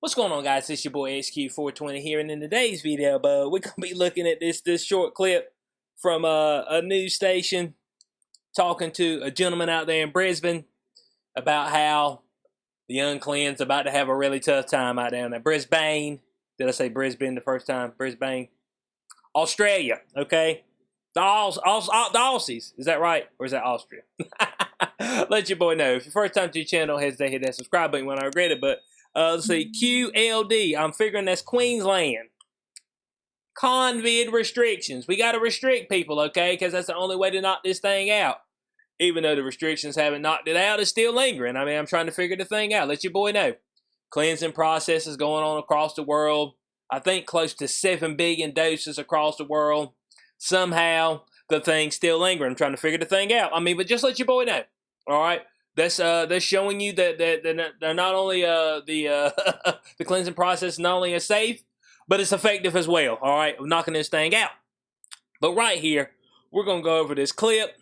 What's going on, guys? It's your boy HQ420 here, and in today's video, we're gonna be looking at this short clip from a news station talking to a gentleman out there in Brisbane about how the unclean's about to have a really tough time out there in Brisbane. Did I say Brisbane the first time? Brisbane, Australia. Okay, the Aussies. Is that right, or is that Austria? Let your boy know. If you're first time to your channel, don't hesitate to hit that subscribe button when I regret it. But let's see, QLD. I'm figuring that's Queensland. COVID restrictions. We got to restrict people, okay? Because that's the only way to knock this thing out. Even though the restrictions haven't knocked it out, it's still lingering. I mean, I'm trying to figure the thing out. Let your boy know. Cleansing process is going on across the world. I think close to 7 billion doses across the world. Somehow, the thing's still lingering. I'm trying to figure the thing out. I mean, but just let your boy know. All right? They're showing you that they're not only the cleansing process not only is safe, but it's effective as well. All right, we're knocking this thing out. But right here, we're gonna go over this clip,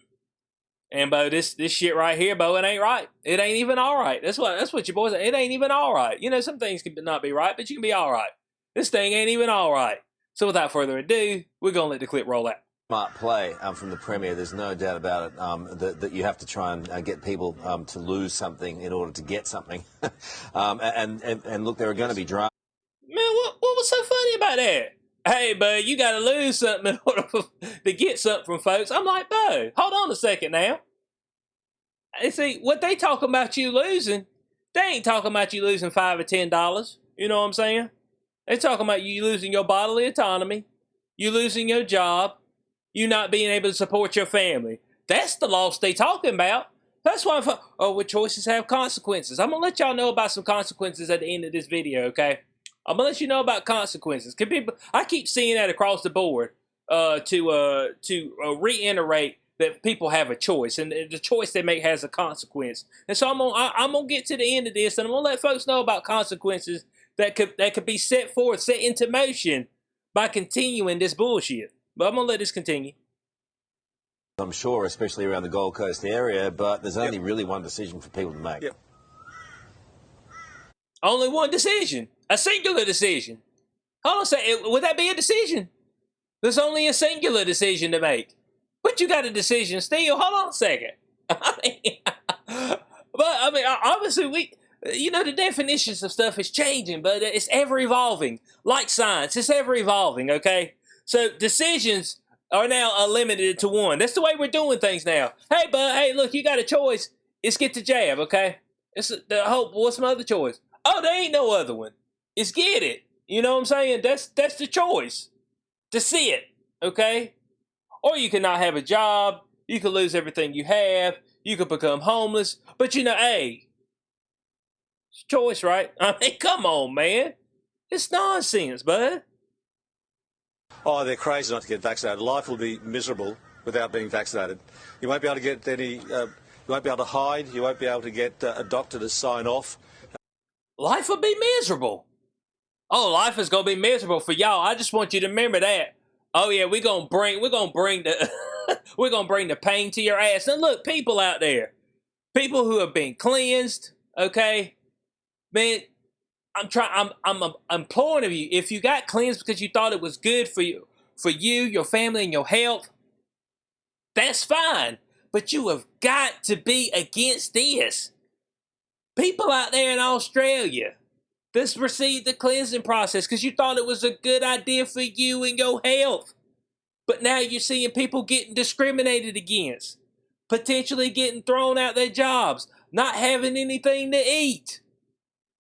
and this shit right here, it ain't right. It ain't even all right. That's what your boy said. It ain't even all right. You know, some things can not be right, but you can be all right. This thing ain't even all right. So without further ado, we're gonna let the clip roll out. Smart play from the Premier, there's no doubt about it, that you have to try and get people to lose something in order to get something. and look, there are going to be drama. Man, what was so funny about that? Hey, bud, you got to lose something in order to get something from folks. I'm like, bud, hold on a second now. And see, what they talking about you losing, they ain't talking about you losing $5 or $10. You know what I'm saying? They talking about you losing your bodily autonomy, you losing your job, you not being able to support your family. That's the loss they talking about. That's why well, choices have consequences. I'm going to let y'all know about some consequences at the end of this video, okay? I'm going to let you know about consequences. I keep seeing that across the board to reiterate that people have a choice, and the choice they make has a consequence. And so I'm gonna get to the end of this, and I'm going to let folks know about consequences that could be set into motion by continuing this bullshit. But I'm going to let this continue. I'm sure, especially around the Gold Coast area, but there's only really one decision for people to make. Yep. Only one decision. A singular decision. Hold on a second. Would that be a decision? There's only a singular decision to make. But you got a decision still. Hold on a second. Obviously, the definitions of stuff is changing, but it's ever evolving. Like science, it's ever evolving, okay? So decisions are now limited to one. That's the way we're doing things now. Hey, bud, hey, look, you got a choice. It's get the jab, okay? What's my other choice? Oh, there ain't no other one. It's get it. You know what I'm saying? That's the choice. To see it, okay? Or you can not have a job. You could lose everything you have. You could become homeless. But hey, it's a choice, right? I mean, come on, man. It's nonsense, bud. Oh, they're crazy not to get vaccinated. Life will be miserable without being vaccinated. You won't be able to get any. You won't be able to hide. You won't be able to get a doctor to sign off. Life will be miserable. Oh, life is gonna be miserable for y'all. I just want you to remember that. Oh yeah, we're gonna bring the we're gonna bring the pain to your ass. And look, people out there, people who have been cleansed. Okay, man. I'm imploring of you, if you got cleansed because you thought it was good for you, your family, and your health, that's fine. But you have got to be against this. People out there in Australia, this received the cleansing process because you thought it was a good idea for you and your health. But now you're seeing people getting discriminated against, potentially getting thrown out their jobs, not having anything to eat,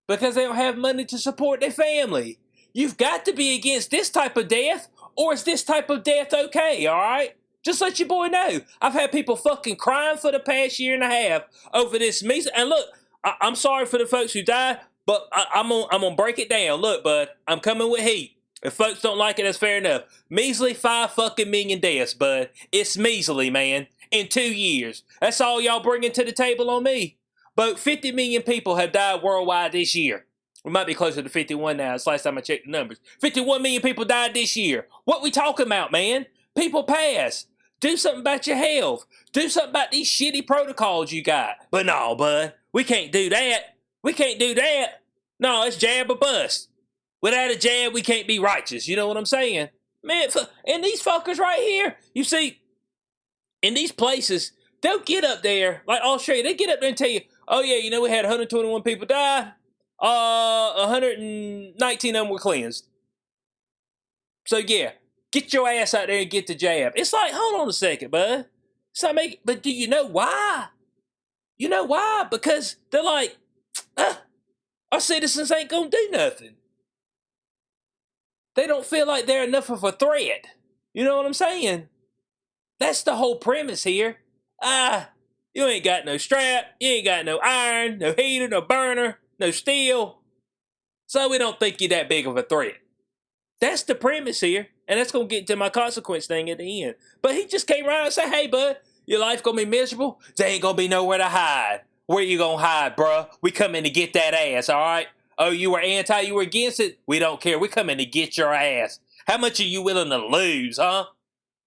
because they don't have money to support their family. You've got to be against this type of death, or is this type of death okay, all right? Just let your boy know. I've had people fucking crying for the past year and a half over this measles. And look, I'm sorry for the folks who died, but I'm gonna break it down. Look, bud, I'm coming with heat. If folks don't like it, that's fair enough. Measly 5 fucking million deaths, bud. It's measly, man. In 2 years. That's all y'all bringing to the table on me. About 50 million people have died worldwide this year. We might be closer to 51 now. It's the last time I checked the numbers. 51 million people died this year. What we talking about, man? People pass. Do something about your health. Do something about these shitty protocols you got. But no, bud. We can't do that. We can't do that. No, it's jab or bust. Without a jab, we can't be righteous. You know what I'm saying? Man, and these fuckers right here, you see, in these places, they'll get up there, like Australia, they get up there and tell you, oh yeah, we had 121 people die, 119 of them were cleansed. So yeah, get your ass out there and get the jab. It's like, hold on a second, bud. It's like, but do you know why? You know why? Because they're like, our citizens ain't gonna do nothing. They don't feel like they're enough of a threat. You know what I'm saying? That's the whole premise here. You ain't got no strap, you ain't got no iron, no heater, no burner, no steel. So we don't think you're that big of a threat. That's the premise here. And that's going to get to my consequence thing at the end. But he just came around and said, hey, bud, your life going to be miserable? There ain't going to be nowhere to hide. Where you going to hide, bruh? We come in to get that ass, all right? Oh, you were anti, you were against it? We don't care. We come in to get your ass. How much are you willing to lose, huh?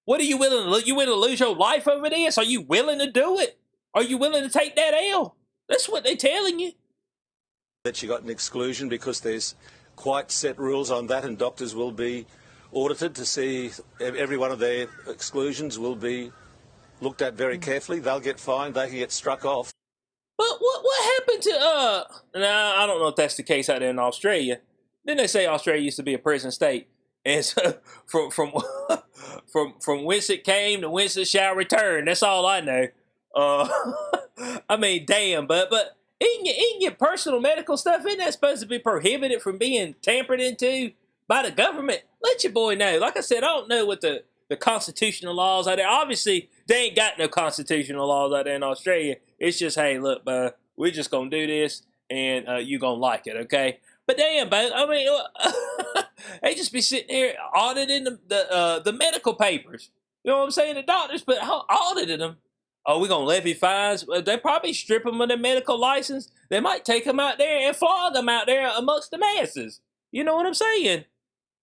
What are you willing to lose? You willing to lose your life over this? Are you willing to do it? Are you willing to take that L? That's what they're telling you. That you got an exclusion because there's quite set rules on that, and doctors will be audited to see every one of their exclusions will be looked at very carefully. They'll get fined. They can get struck off. But what happened to Now I don't know if that's the case out there in Australia. Then they say Australia used to be a prison state, and so from whence it came to whence it shall return. That's all I know. I mean, damn, but in your personal medical stuff, isn't that supposed to be prohibited from being tampered into by the government? Let your boy know. Like I said, I don't know what the constitutional laws out there. Obviously, they ain't got no constitutional laws out there in Australia. It's just, hey, look, bud, we're just going to do this, and you going to like it, okay? But damn, bud, I mean, they just be sitting here auditing the medical papers. You know what I'm saying? The doctors, but audited them. Oh, we're going to levy fines. They probably strip them of their medical license. They might take them out there and flog them out there amongst the masses. You know what I'm saying?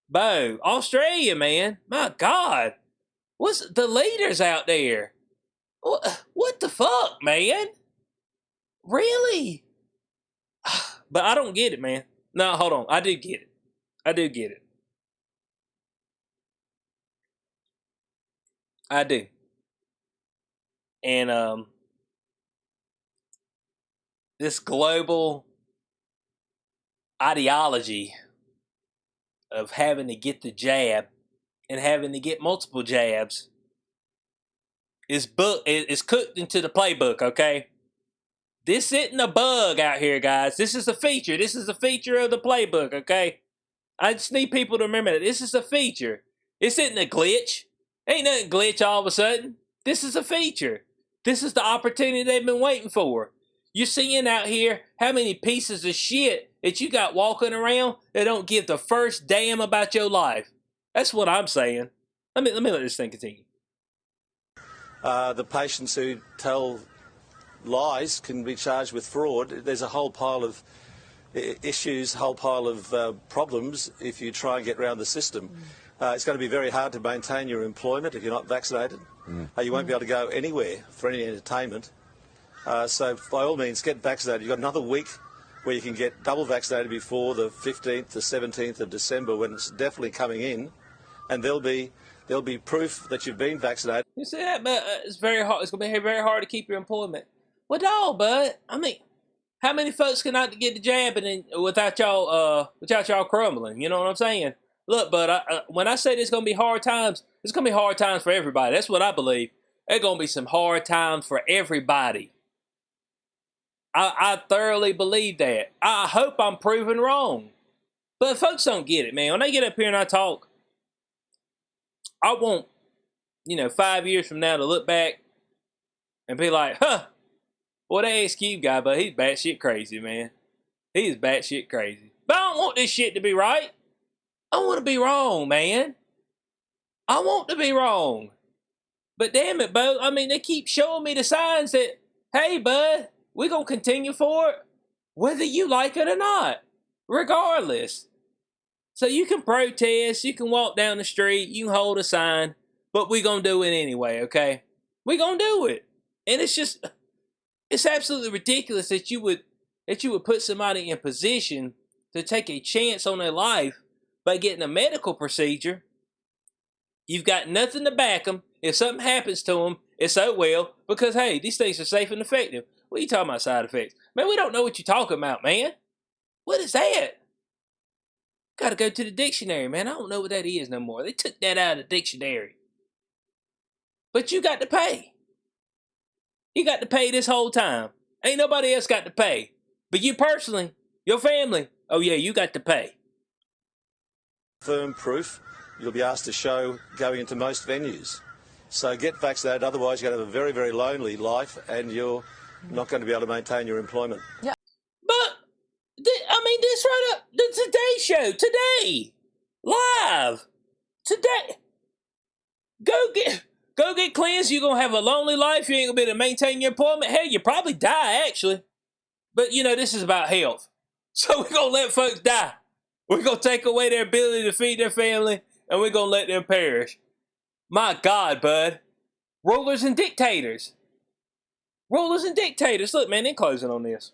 Bo, Australia, man. My God. What's the leaders out there? What the fuck, man? Really? But I don't get it, man. No, hold on. I do get it. I do get it. I do. And this global ideology of having to get the jab and having to get multiple jabs is cooked into the playbook, okay? This isn't a bug out here, guys. This is a feature. This is a feature of the playbook, okay? I just need people to remember that this is a feature. This isn't a glitch. Ain't nothing glitch all of a sudden. This is a feature. This is the opportunity they've been waiting for. You're seeing out here how many pieces of shit that you got walking around that don't give the first damn about your life. That's what I'm saying. Let me let this thing continue. The patients who tell lies can be charged with fraud. There's a whole pile of issues, a whole pile of problems if you try and get around the system. It's going to be very hard to maintain your employment if you're not vaccinated. You won't be able to go anywhere for any entertainment. So by all means, get vaccinated. You've got another week where you can get double vaccinated before the 15th, the 17th of December, when it's definitely coming in, and there'll be proof that you've been vaccinated. You see that, but it's very hard. It's going to be very hard to keep your employment. Well, dog, bud. I mean, how many folks can not get the jab and then without y'all crumbling? You know what I'm saying? Look, bud. When I say there's going to be hard times, it's going to be hard times for everybody. That's what I believe. There's going to be some hard times for everybody. I thoroughly believe that. I hope I'm proven wrong. But folks don't get it, man. When I get up here and I talk, I want, 5 years from now to look back and be like, boy, that Ice Cube guy, but he's batshit crazy, man. He's batshit crazy. But I don't want this shit to be right. I want to be wrong, man. I want to be wrong. But damn it, Bo. I mean, they keep showing me the signs that, hey, bud, we're going to continue for it, whether you like it or not, regardless. So you can protest, you can walk down the street, you can hold a sign, but we're going to do it anyway, okay? We're going to do it. And it's absolutely ridiculous that you would put somebody in position to take a chance on their life by getting a medical procedure. You've got nothing to back them. If something happens to them, it's oh well, because hey, these things are safe and effective. What are you talking about, side effects? Man, we don't know what you're talking about, man. What is that? Gotta go to the dictionary, man. I don't know what that is no more. They took that out of the dictionary. But you got to pay. You got to pay this whole time. Ain't nobody else got to pay. But you personally, your family, oh yeah, you got to pay. Firm proof you'll be asked to show going into most venues. So get vaccinated, otherwise you're going to have a very, very lonely life and you're not going to be able to maintain your employment. Yeah. But, this right up, the Today Show, today, live, today. Go get cleansed, you're going to have a lonely life, you ain't going to be able to maintain your employment. Hell, you probably die, actually. But, you know, this is about health. So we're going to let folks die. We're going to take away their ability to feed their family, and we're going to let them perish. My God, bud. Rulers and dictators. Rulers and dictators. Look, man, they're closing on this.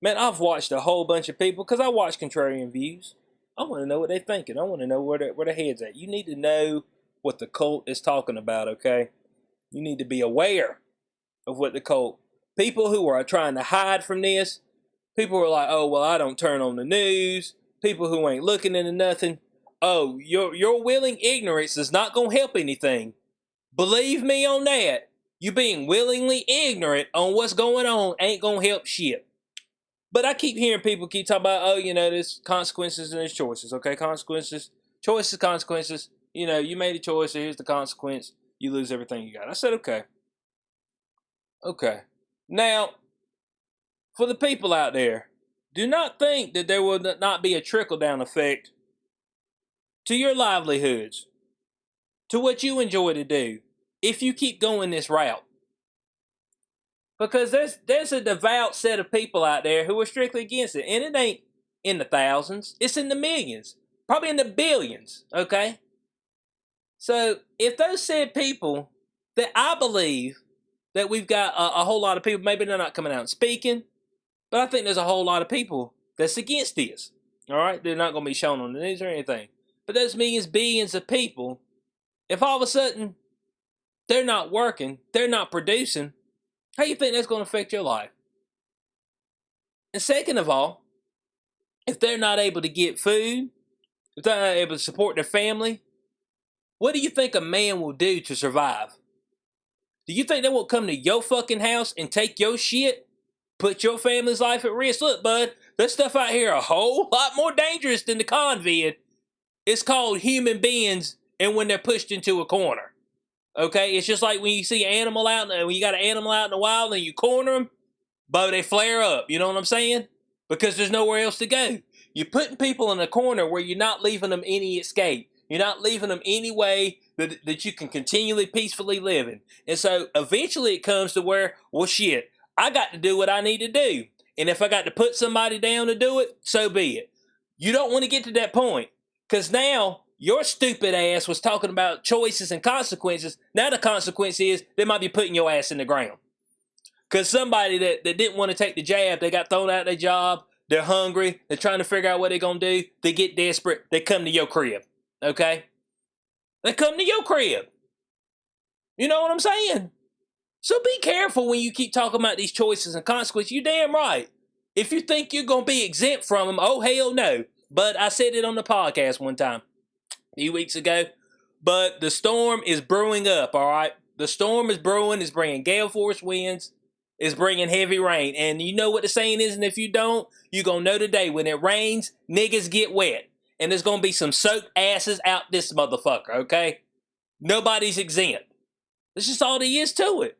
Man, I've watched a whole bunch of people, because I watch Contrarian Views. I want to know what they're thinking. I want to know where their head's at. You need to know what the cult is talking about, okay? You need to be aware of what the cult... People who are trying to hide from this, people who are like, oh, well, I don't turn on the news. People who ain't looking into nothing. Oh, your willing ignorance is not going to help anything. Believe me on that. You being willingly ignorant on what's going on ain't going to help shit. But I keep hearing people keep talking about, oh, you know, there's consequences and there's choices, okay? Consequences, choices, consequences. You know, you made a choice, so here's the consequence. You lose everything you got. I said, okay. Okay. Now, for the people out there, do not think that there will not be a trickle-down effect to your livelihoods, to what you enjoy to do, if you keep going this route. Because there's a devout set of people out there who are strictly against it. And it ain't in the thousands. It's in the millions. Probably in the billions. Okay? So, if those said people, that I believe that we've got a whole lot of people, maybe they're not coming out and speaking, but I think there's a whole lot of people that's against this. Alright? They're not going to be shown on the news or anything. But those millions, billions of people, if all of a sudden they're not working, they're not producing, how do you think that's going to affect your life? And second of all, if they're not able to get food, if they're not able to support their family, what do you think a man will do to survive? Do you think they won't come to your fucking house and take your shit? Put your family's life at risk? Look, bud, there's stuff out here a whole lot more dangerous than the convid. It's called human beings and when they're pushed into a corner. Okay, it's just like when you see an animal out, when you got an animal out in the wild and you corner them, but they flare up. You know what I'm saying? Because there's nowhere else to go. You're putting people in a corner where you're not leaving them any escape. You're not leaving them any way that you can continually peacefully live in. And so eventually it comes to where, well, shit, I got to do what I need to do. And if I got to put somebody down to do it, so be it. You don't want to get to that point. Because now your stupid ass was talking about choices and consequences. Now the consequence is they might be putting your ass in the ground. Because somebody that didn't want to take the jab, they got thrown out of their job, they're hungry, they're trying to figure out what they're going to do, they get desperate, they come to your crib. Okay? They come to your crib. You know what I'm saying? So be careful when you keep talking about these choices and consequences. You're damn right. If you think you're going to be exempt from them, oh hell no. But I said it on the podcast one time, a few weeks ago. But the storm is brewing up, all right? The storm is brewing. It's bringing gale force winds. It's bringing heavy rain. And you know what the saying is, and if you don't, you're going to know today. When it rains, niggas get wet. And there's going to be some soaked asses out this motherfucker, okay? Nobody's exempt. That's just all there is to it.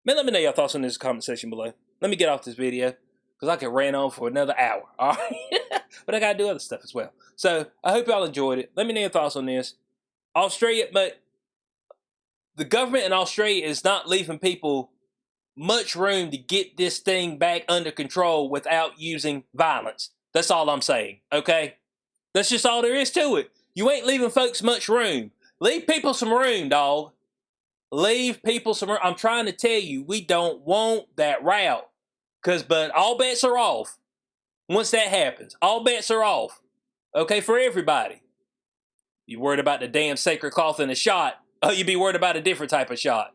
Man, let me know your thoughts on this comment section below. Let me get off this video, because I could rant on for another hour, all right? But I got to do other stuff as well. So, I hope y'all enjoyed it. Let me know your thoughts on this. Australia, but the government in Australia is not leaving people much room to get this thing back under control without using violence. That's all I'm saying, okay? That's just all there is to it. You ain't leaving folks much room. Leave people some room, dog. Leave people some room. I'm trying to tell you, we don't want that route. But all bets are off Once that happens, all bets are off. Okay, for everybody. You worried about the damn sacred cloth in a shot? Oh, you'd be worried about a different type of shot.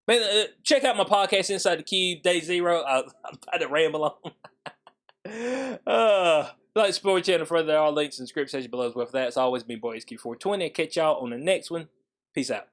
Man, check out my podcast, Inside the Cube, Day Zero. I'm about to ramble on. Like Sports Channel, further, all links and script section below as well. For that, it's always been Boys Q420. Catch y'all on the next one. Peace out.